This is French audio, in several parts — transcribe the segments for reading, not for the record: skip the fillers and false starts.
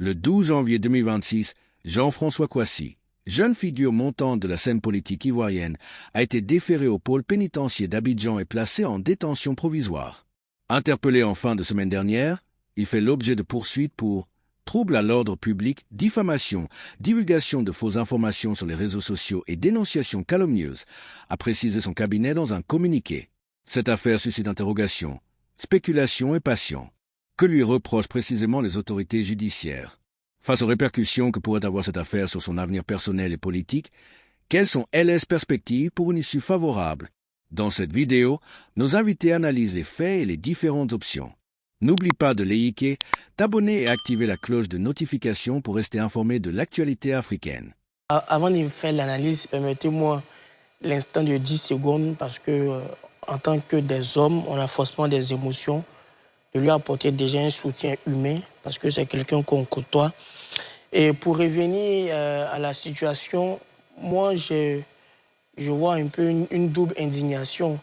Le 12 janvier 2026, Jean-François Kouassi, jeune figure montante de la scène politique ivoirienne, a été déféré au pôle pénitentiaire d'Abidjan et placé en détention provisoire. Interpellé en fin de semaine dernière, il fait l'objet de poursuites pour trouble à l'ordre public, diffamation, divulgation de fausses informations sur les réseaux sociaux et dénonciation calomnieuse, a précisé son cabinet dans un communiqué. Cette affaire suscite interrogations, spéculations et passions. Que lui reprochent précisément les autorités judiciaires? Face aux répercussions que pourrait avoir cette affaire sur son avenir personnel et politique, quelles sont les perspectives pour une issue favorable? Dans cette vidéo, nos invités analysent les faits et les différentes options. N'oublie pas de liker, t'abonner et activer la cloche de notification pour rester informé de l'actualité africaine. Avant de faire l'analyse, permettez-moi l'instant de 10 secondes parce que, en tant que des hommes, on a forcément des émotions, de lui apporter déjà un soutien humain parce que c'est quelqu'un qu'on côtoie. Et pour revenir à la situation, moi, je vois un peu une double indignation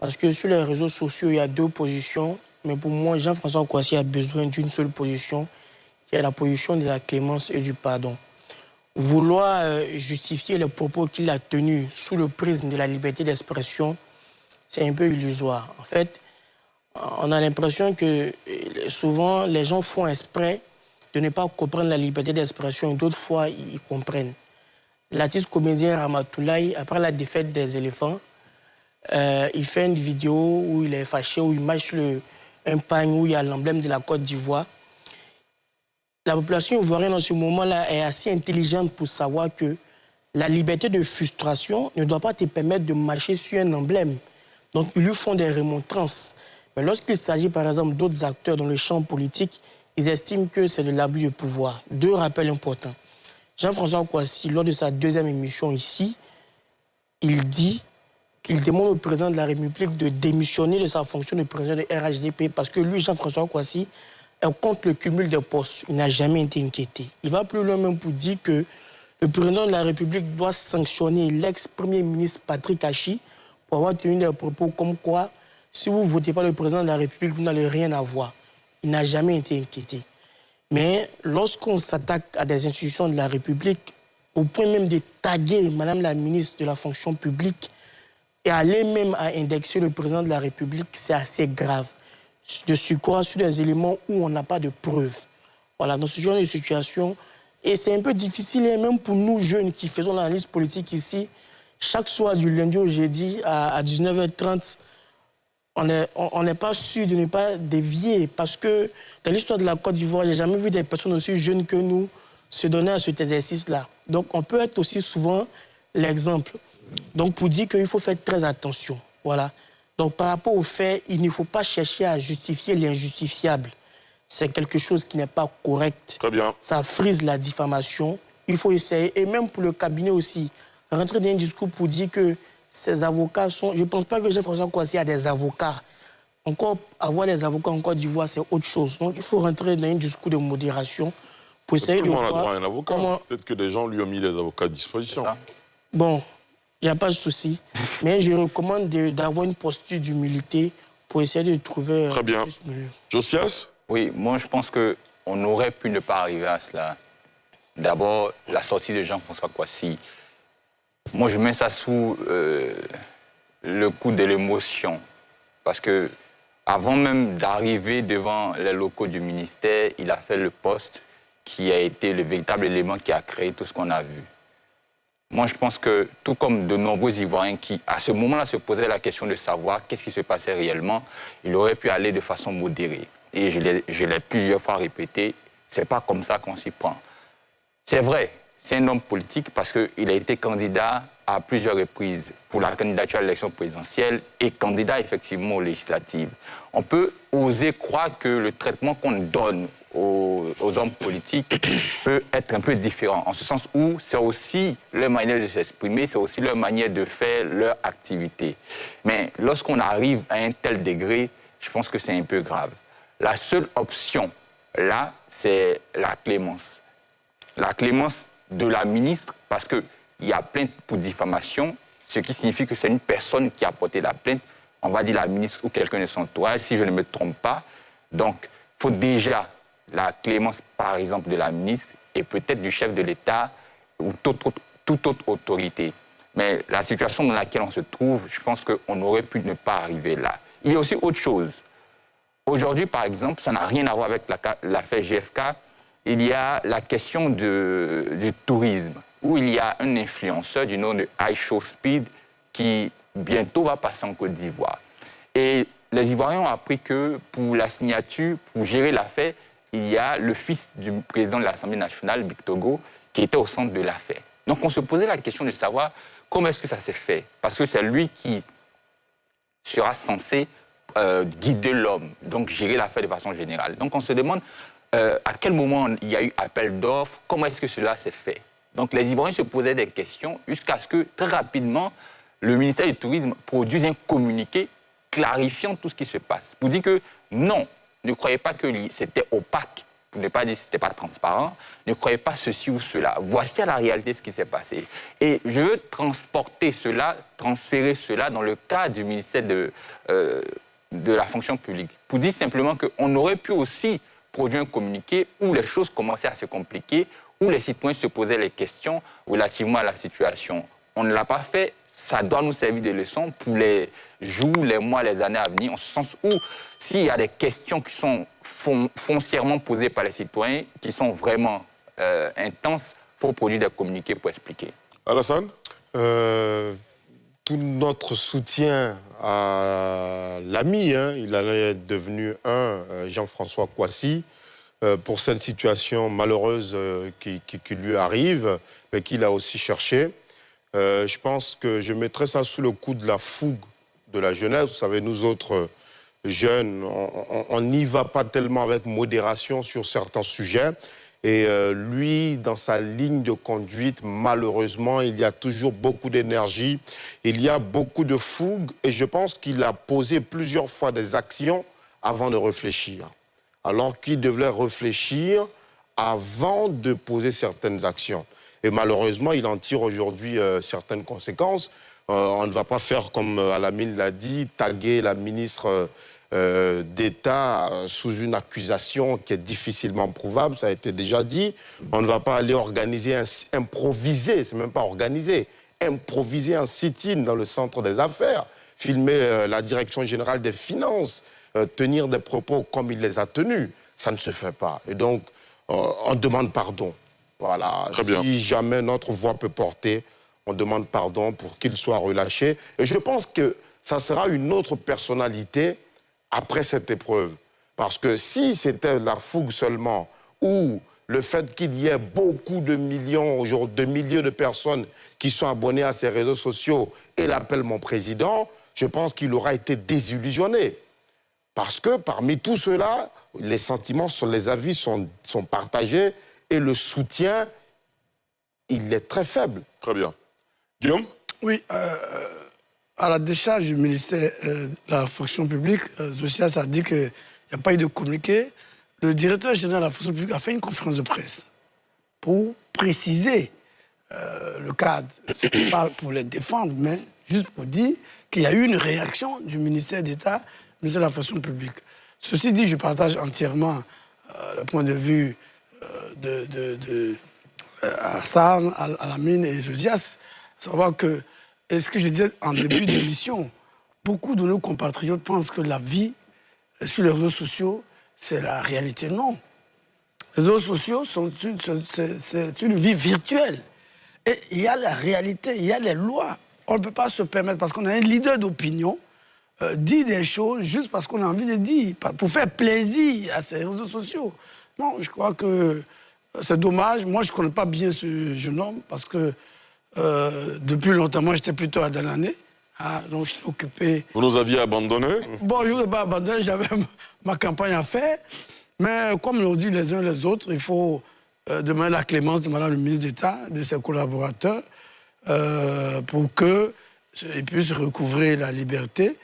parce que sur les réseaux sociaux, il y a deux positions. Mais pour moi, Jean-François Kouassi a besoin d'une seule position, qui est la position de la clémence et du pardon. Vouloir justifier les propos qu'il a tenus sous le prisme de la liberté d'expression, c'est un peu illusoire. En fait, on a l'impression que souvent, les gens font exprès de ne pas comprendre la liberté d'expression et d'autres fois, ils comprennent. L'artiste comédien Ramatoulaye, après la défaite des éléphants, il fait une vidéo où il est fâché, où il marche sur un pagne où il y a l'emblème de la Côte d'Ivoire. La population ivoirienne, en ce moment-là, est assez intelligente pour savoir que la liberté de frustration ne doit pas te permettre de marcher sur un emblème. Donc, ils lui font des remontrances. Mais lorsqu'il s'agit, par exemple, d'autres acteurs dans le champ politique, ils estiment que c'est de l'abus de pouvoir. Deux rappels importants. Jean-François Kouassi, lors de sa deuxième émission ici, il dit qu'il demande au président de la République de démissionner de sa fonction de président de RHDP parce que lui, Jean-François Kouassi, est contre le cumul des postes. Il n'a jamais été inquiété. Il va plus loin même pour dire que le président de la République doit sanctionner l'ex-premier ministre Patrick Hachi pour avoir tenu des propos comme quoi, si vous ne votez pas le président de la République, vous n'allez rien avoir. Il n'a jamais été inquiété. Mais lorsqu'on s'attaque à des institutions de la République, au point même de taguer Madame la ministre de la fonction publique, et aller même à indexer le président de la République, c'est assez grave. De surcroît sur des éléments où on n'a pas de preuves. Voilà, dans ce genre de situation, et c'est un peu difficile, et même pour nous jeunes qui faisons l'analyse politique ici, chaque soir du lundi au jeudi à 19h30, on n'est pas sûr de ne pas dévier, parce que dans l'histoire de la Côte d'Ivoire, j'ai jamais vu des personnes aussi jeunes que nous se donner à cet exercice-là. Donc on peut être aussi souvent l'exemple. Donc, pour dire qu'il faut faire très attention. Voilà. Donc, par rapport aux faits, il ne faut pas chercher à justifier l'injustifiable. C'est quelque chose qui n'est pas correct. Très bien. Ça frise la diffamation. Il faut essayer. Et même pour le cabinet aussi, rentrer dans un discours pour dire que ces avocats sont... Je ne pense pas que Jean-François Kouassi a des avocats. Encore, avoir des avocats en Côte d'Ivoire, c'est autre chose. Donc, il faut rentrer dans un discours de modération pour essayer de voir... Tout le monde a droit à un avocat. Peut-être que des gens lui ont mis des avocats à disposition. Bon... Il n'y a pas de souci. Mais je recommande d'avoir une posture d'humilité pour essayer de trouver... Très bien. Josias? Oui, moi je pense qu'on aurait pu ne pas arriver à cela. D'abord, la sortie de Jean-François Kouassi. Moi je mets ça sous le coup de l'émotion. Parce que avant même d'arriver devant les locaux du ministère, il a fait le poste qui a été le véritable élément qui a créé tout ce qu'on a vu. Moi, je pense que, tout comme de nombreux Ivoiriens qui, à ce moment-là, se posaient la question de savoir qu'est-ce qui se passait réellement, il aurait pu aller de façon modérée. Et je l'ai plusieurs fois répété, c'est pas comme ça qu'on s'y prend. C'est vrai, c'est un homme politique parce qu'il a été candidat à plusieurs reprises pour la candidature à l'élection présidentielle et candidat effectivement aux législatives. On peut oser croire que le traitement qu'on donne aux hommes politiques peut être un peu différent, en ce sens où c'est aussi leur manière de s'exprimer, c'est aussi leur manière de faire leur activité. Mais lorsqu'on arrive à un tel degré, je pense que c'est un peu grave. La seule option, là, c'est la clémence. La clémence de la ministre, parce qu'il y a plainte pour diffamation, ce qui signifie que c'est une personne qui a porté la plainte, on va dire la ministre ou quelqu'un de son entourage, si je ne me trompe pas. Donc, il faut déjà la clémence, par exemple, de la ministre et peut-être du chef de l'État ou toute autre autorité. Mais la situation dans laquelle on se trouve, je pense qu'on aurait pu ne pas arriver là. Il y a aussi autre chose. Aujourd'hui, par exemple, ça n'a rien à voir avec l'affaire GFK. Il y a la question du tourisme, où il y a un influenceur du nom de iShowSpeed qui bientôt va passer en Côte d'Ivoire. Et les Ivoiriens ont appris que pour la signature, pour gérer l'affaire, il y a le fils du président de l'Assemblée nationale, Bictogo, qui était au centre de l'affaire. Donc on se posait la question de savoir comment est-ce que ça s'est fait. Parce que c'est lui qui sera censé guider l'homme, donc gérer l'affaire de façon générale. Donc on se demande à quel moment il y a eu appel d'offres, comment est-ce que cela s'est fait. Donc les Ivoiriens se posaient des questions jusqu'à ce que très rapidement, le ministère du Tourisme produise un communiqué clarifiant tout ce qui se passe. Pour dire que non, ne croyez pas que c'était opaque, pour ne pas dire que ce n'était pas transparent, ne croyez pas ceci ou cela. Voici à la réalité ce qui s'est passé. Et je veux transporter cela, transférer cela dans le cadre du ministère de la fonction publique. Pour dire simplement qu'on aurait pu aussi produire un communiqué où les choses commençaient à se compliquer, où les citoyens se posaient les questions relativement à la situation. On ne l'a pas fait. Ça doit nous servir de leçon pour les jours, les mois, les années à venir, en ce sens où s'il y a des questions qui sont foncièrement posées par les citoyens, qui sont vraiment intenses, il faut produire des communiqués pour expliquer. Alassane? Tout notre soutien à l'ami, il est devenu Jean-François Kouassi, pour cette situation malheureuse qui lui arrive, mais qu'il a aussi cherché. Je pense que je mettrais ça sous le coup de la fougue de la jeunesse. Vous savez, nous autres jeunes, on n'y va pas tellement avec modération sur certains sujets. Et lui, dans sa ligne de conduite, malheureusement, il y a toujours beaucoup d'énergie, il y a beaucoup de fougue. Et je pense qu'il a posé plusieurs fois des actions avant de réfléchir. Alors qu'il devait réfléchir avant de poser certaines actions. Et malheureusement, il en tire aujourd'hui certaines conséquences. On ne va pas faire, comme Alamine l'a dit, taguer la ministre d'État sous une accusation qui est difficilement prouvable, ça a été déjà dit. On ne va pas aller organiser, improviser, c'est même pas organiser, improviser un sit-in dans le centre des affaires, filmer la direction générale des finances, tenir des propos comme il les a tenus. Ça ne se fait pas. Et donc, on demande pardon. Voilà, si jamais notre voix peut porter, on demande pardon pour qu'il soit relâché. Et je pense que ça sera une autre personnalité après cette épreuve. Parce que si c'était la fougue seulement, ou le fait qu'il y ait beaucoup de millions, aujourd'hui, de milliers de personnes qui sont abonnées à ces réseaux sociaux et l'appellent mon président, je pense qu'il aura été désillusionné. Parce que parmi tout cela, les sentiments, les avis sont partagés. Et le soutien, il est très faible. Très bien. Guillaume? Oui, à la décharge du ministère de la fonction publique, Zocias a dit qu'il n'y a pas eu de communiqué. Le directeur général de la fonction publique a fait une conférence de presse pour préciser le cadre. Ce n'est pas pour les défendre, mais juste pour dire qu'il y a eu une réaction du ministère d'État, du ministère de la fonction publique. Ceci dit, je partage entièrement le point de vue de Hassan, Alamine et Josias, savoir que, et ce que je disais en début d'émission, beaucoup de nos compatriotes pensent que la vie sur les réseaux sociaux, c'est la réalité. Non. Les réseaux sociaux, c'est une vie virtuelle. Et il y a la réalité, il y a les lois. On ne peut pas se permettre, parce qu'on a un leader d'opinion, dit des choses juste parce qu'on a envie de dire, pour faire plaisir à ces réseaux sociaux. Non, je crois que c'est dommage. Moi, je ne connais pas bien ce jeune homme parce que depuis longtemps, moi, j'étais plutôt à Delané. Donc, je suis occupé. Vous nous aviez abandonnés? Bon, je ne vous ai pas abandonné. J'avais ma campagne à faire. Mais comme l'ont dit les uns les autres, il faut demander la clémence de Madame le ministre d'État, de ses collaborateurs, pour qu'ils puissent recouvrer la liberté.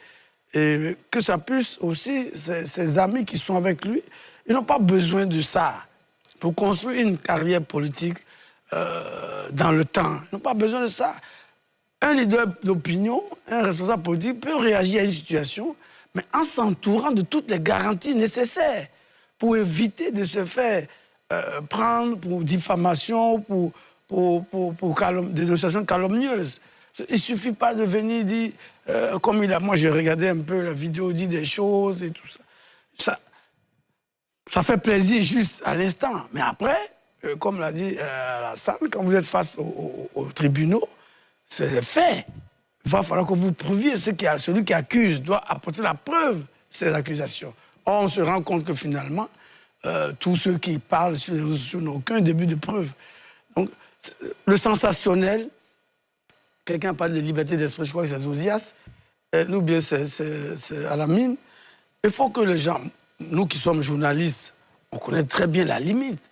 Et que ça puisse aussi, ses amis qui sont avec lui, ils n'ont pas besoin de ça pour construire une carrière politique dans le temps. Ils n'ont pas besoin de ça. Un leader d'opinion, un responsable politique peut réagir à une situation, mais en s'entourant de toutes les garanties nécessaires pour éviter de se faire prendre pour diffamation, pour dénonciation calomnieuse. Il ne suffit pas de venir dire, comme il a... Moi, j'ai regardé un peu la vidéo, dit des choses et tout ça. Ça fait plaisir juste à l'instant. Mais après, comme l'a dit Alassane, quand vous êtes face aux tribunaux, c'est fait. Il va falloir que vous prouviez celui qui accuse doit apporter la preuve de ces accusations. Or, on se rend compte que finalement, tous ceux qui parlent sur les réseaux sociaux n'ont aucun début de preuve. Donc, le sensationnel, quelqu'un parle de liberté d'expression, je crois que c'est Zosias, nous bien c'est à la mine. Il faut que les gens, nous qui sommes journalistes, on connaît très bien la limite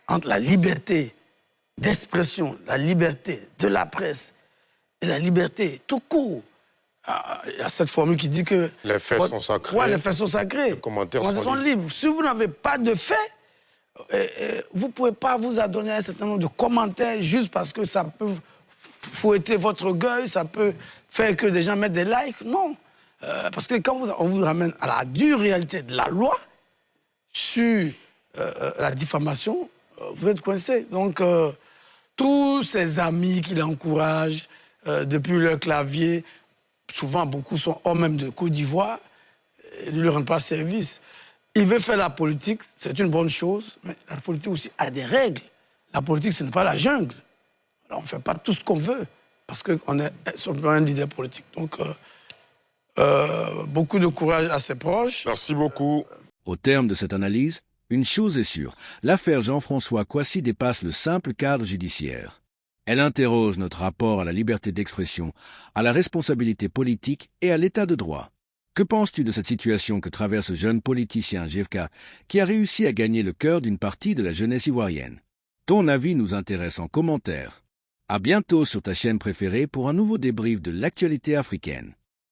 entre la liberté d'expression, la liberté de la presse et la liberté tout court. Il y a cette formule qui dit que... Les faits sont sacrés. Oui, les faits sont sacrés. Les commentaires sont libres. Si vous n'avez pas de faits, vous ne pouvez pas vous adonner à un certain nombre de commentaires juste parce que ça peut fouetter votre orgueil, ça peut faire que des gens mettent des likes. Non. Parce que quand on vous ramène à la dure réalité de la loi sur la diffamation, vous êtes coincé. Donc, tous ses amis qui l'encouragent depuis leur clavier, souvent beaucoup sont hors même de Côte d'Ivoire, ils ne lui rendent pas service. Il veut faire la politique, c'est une bonne chose, mais la politique aussi a des règles. La politique, ce n'est pas la jungle. Alors, on ne fait pas tout ce qu'on veut, parce qu'on est simplement un leader politique. Donc, beaucoup de courage à ses proches. Merci beaucoup. Au terme de cette analyse, une chose est sûre, l'affaire Jean-François Kouassi dépasse le simple cadre judiciaire. Elle interroge notre rapport à la liberté d'expression, à la responsabilité politique et à l'état de droit. Que penses-tu de cette situation que traverse ce jeune politicien GFK qui a réussi à gagner le cœur d'une partie de la jeunesse ivoirienne? Ton avis nous intéresse en commentaire. À bientôt sur ta chaîne préférée pour un nouveau débrief de l'actualité africaine.